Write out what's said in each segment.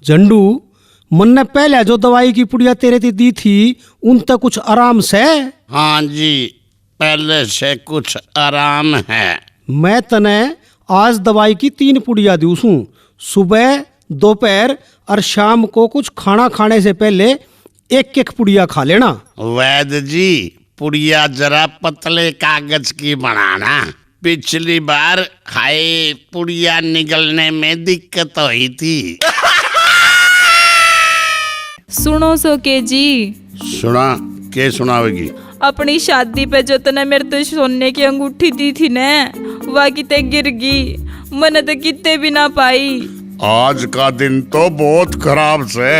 झंडू, मन ने पहले जो दवाई की पुड़िया तेरे ती दी थी उन तक कुछ आराम से? हाँ जी, पहले से कुछ आराम है। मैं तने आज दवाई की 3 पुड़िया दूसू, सुबह, दोपहर और शाम को कुछ खाना खाने से पहले 1-1 पुड़िया खा लेना। वैद्य जी, पुड़िया जरा पतले कागज की बनाना। पिछली बार खाए पुड़िया निगलने में दिक्कत हुई थी। सुनो सो के जी। सुना के सुनावेगी? अपनी शादी पे जो तने मेरे तो सोने की अंगूठी दी थी ने, वह किते गिर गई, मैंने तो किते भी ना पाई। आज का दिन तो बहुत खराब से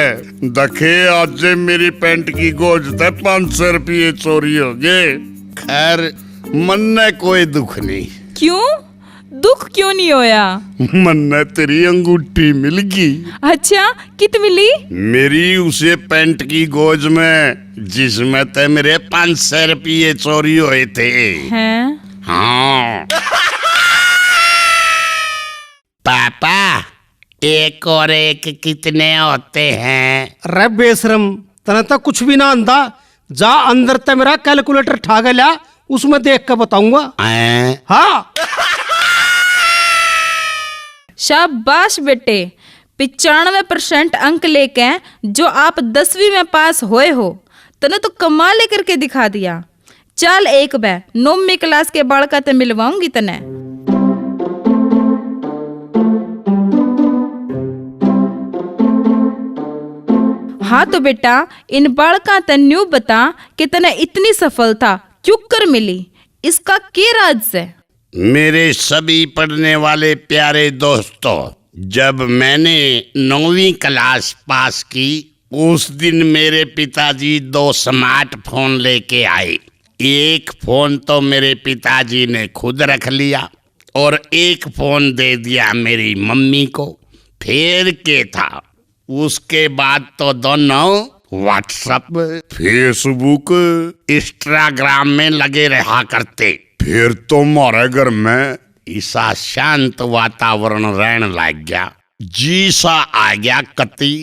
दखे। आज मेरी पैंट की गोज ते 500 रुपये चोरी हो गए। खैर मन ने कोई दुख नहीं। क्यों? दुख क्यों नहीं होया? मन ने तेरी अंगूठी मिल गई। अच्छा, कित मिली? मेरी उसे पैंट की गोज में जिसमें ते मेरे 500 रुपये चोरी हुए थे। हैं? हाँ। पापा, 1 और 1 कितने होते हैं? अरे बेशरम, तने तो कुछ भी ना आंदा। जा अंदर ते मेरा कैलकुलेटर ठा गया, उसमें देख कर बताऊंगा। हाँ। शाबाश बेटे, 95% अंक लेके जो आप 10वीं में पास होए हो, तने तो कमाल करके दिखा दिया। चल एक बार 9वीं क्लास के बालका ते मिलवाऊंगी तने। हाँ तो बेटा, इन बालका ते न्यू बता कि तने इतनी सफलता क्यों कर मिली, इसका क्या राज है? मेरे सभी पढ़ने वाले प्यारे दोस्तों, जब मैंने 9वीं क्लास पास की उस दिन मेरे पिताजी 2 स्मार्टफोन लेके आए। एक फोन तो मेरे पिताजी ने खुद रख लिया और एक फोन दे दिया मेरी मम्मी को। फिर क्या था, उसके बाद तो दोनों व्हाट्सएप, फेसबुक, इंस्टाग्राम में लगे रहा करते। फिर तो हमारे घर में ऐसा शांत वातावरण रहने लग गया, जी सा आ गया कति।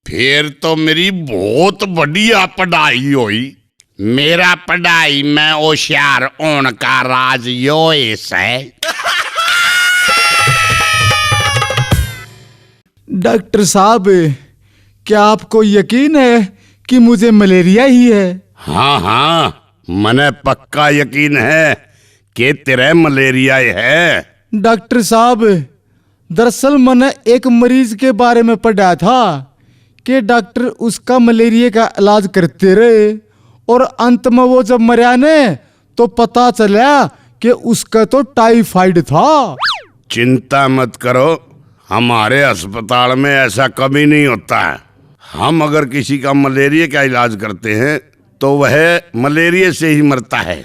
फिर तो मेरी बहुत बढ़िया पढ़ाई हुई। मेरा पढ़ाई में होशियार होने का राज यो है। डॉक्टर साहब, क्या आपको यकीन है कि मुझे मलेरिया ही है? हाँ हाँ, मने पक्का यकीन है कि तेरे मलेरिया है। डॉक्टर साहब, दरअसल मैंने एक मरीज के बारे में पढ़ा था कि डॉक्टर उसका मलेरिया का इलाज करते रहे और अंत में वो जब मरा ने तो पता चला कि उसका तो टाइफाइड था। चिंता मत करो, हमारे अस्पताल में ऐसा कभी नहीं होता है। हम अगर किसी का मलेरिया का इलाज करते हैं तो वह मलेरिया से ही मरता है।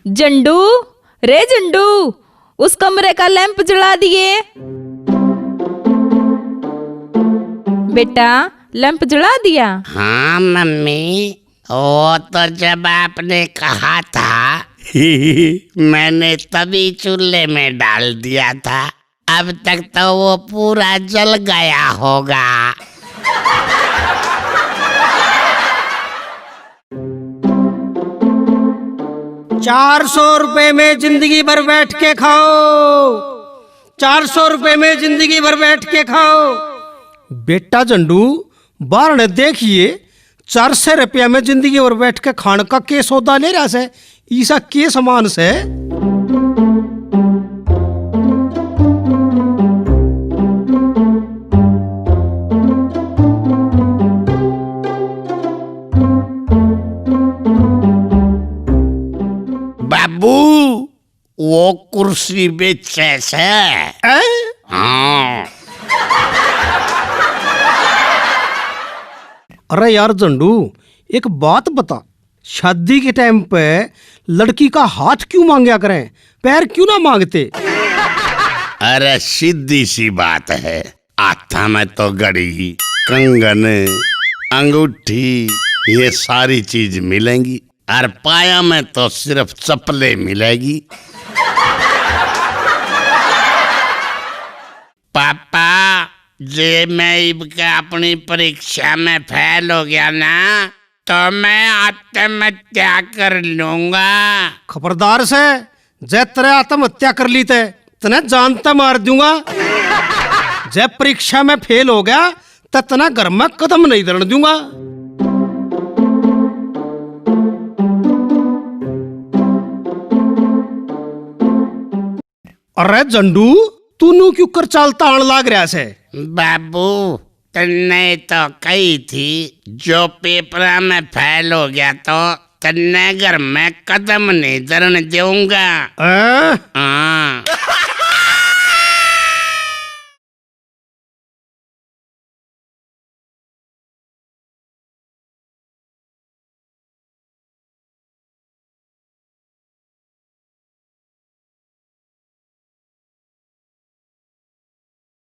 झंडू, रे झंडू, उस कमरे का लैंप जला दिए। बेटा, लैंप जला दिया? हाँ मम्मी, वो तो जब आपने कहा था मैंने तभी चूल्हे में डाल दिया था। अब तक तो वो पूरा जल गया होगा। 400 रुपए में जिंदगी भर बैठ के खाओ। 400 रुपए में जिंदगी भर बैठ के खाओ। बेटा झंडू, बाहर ने देखिए, 400 रुपया में जिंदगी भर बैठ के खाने का के सौदा ले रहा से, ईसा के समान से। बाबू, वो कुर्सी बेचे से। हाँ। अरे यार झंडू, एक बात बता, शादी के टाइम पे लड़की का हाथ क्यों मांगया करें, पैर क्यों ना मांगते? अरे सीधी सी बात है, हाथा में तो घड़ी, कंगन, अंगूठी, ये सारी चीज मिलेंगी और पाया में तो सिर्फ चप्पलें मिलेगी। जे मैं इबका अपनी परीक्षा में फेल हो गया ना तो मैं आत्महत्या कर लूंगा। खबरदार से जय तेरे आत्महत्या कर ली तने जानता मार दूंगा। जय परीक्षा में फेल हो गया तो तना घर में कदम नहीं धरने दूंगा। अरे जंडू तूनू क्यों कर चालता आण लाग रहा से? बाबू तन्ने तो कही थी जो पेपर में फेल हो गया तो तन्ने घर में कदम नहीं धरने दूंगा।